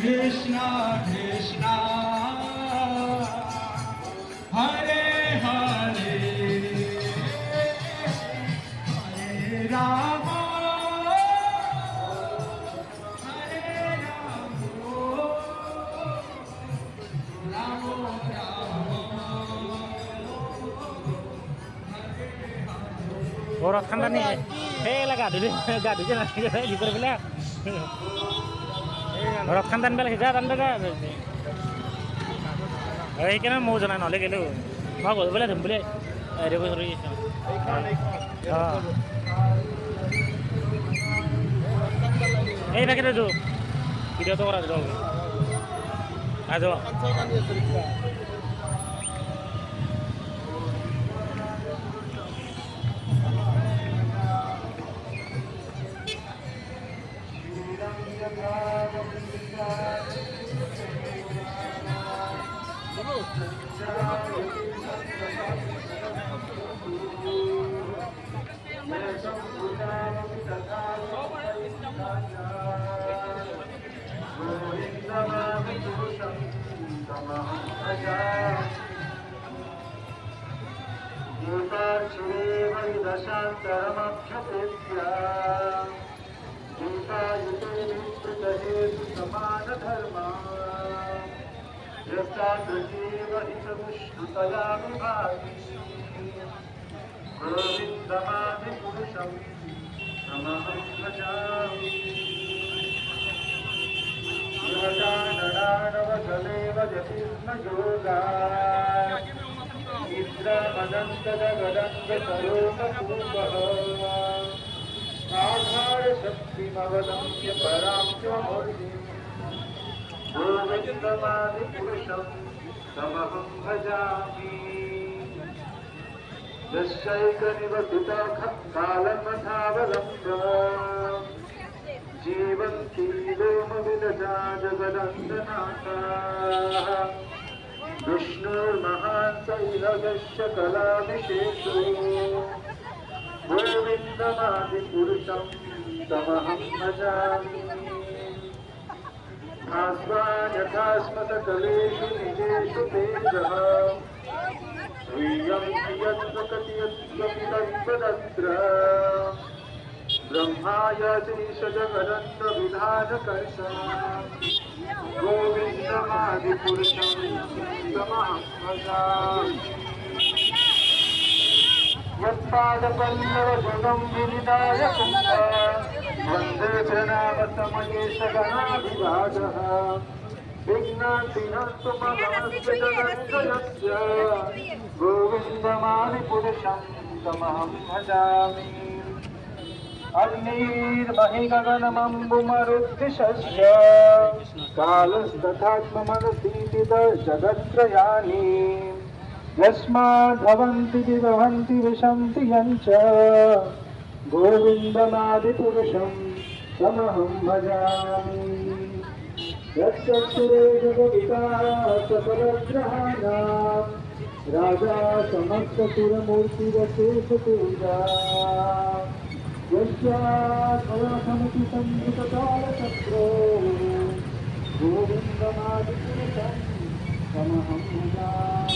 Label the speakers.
Speaker 1: Krishna Krishna Hare Hare Hare Rama Hare Rama Rama
Speaker 2: Rama Orang kan ni, lah gadu je nak di berbelak. Orang kan bela kita anda kan. Kena mau jalan oleh kelu. Mau boleh tu boleh. Ada apa suri? Nak kita tu. Video tu orang tu. Ada.
Speaker 3: जीवन्ति लोमविलजा जगदन्दनाथा विष्णुर्महान् शैलयस्य कलाभिषेको गोविन्दमादिपुरुषं तमहं भजामि भास्वा यथा स्मतकलेषु निजेषु तेजः स्वीयं यद्वकतियत्वमिदन्वदत्र ब्रह्माय शेषजगदन्तविधानकर्ष गोविन्दमादिपुरुषं तमहं भजामि यत्पादपल्लवजगं विनिदाय वन्दे च नाम समयेशगणाभिराजः विघ्नातिहन्तुमनमस्य जगत्त्रयस्य गोविन्दमादिपुरुषं तमहं भजामि अग्निर्महि गगनमम्बुमरुद्दिशस्य कालस्तथात्ममनसीति जगत्त्रयानि यस्माद्भवन्ति विभवन्ति विशन्ति यञ्च गोविन्दमादिपुरुषं तमहं भजामि यच्चक्षुरे जगविकासफलग्रहाणां राजा समस्तसुरमूर्तिरशेषपूजा यस्यात्मसमिति संयुतकालचक्रो गोविन्दमादिपुरुषं तमहं भजामि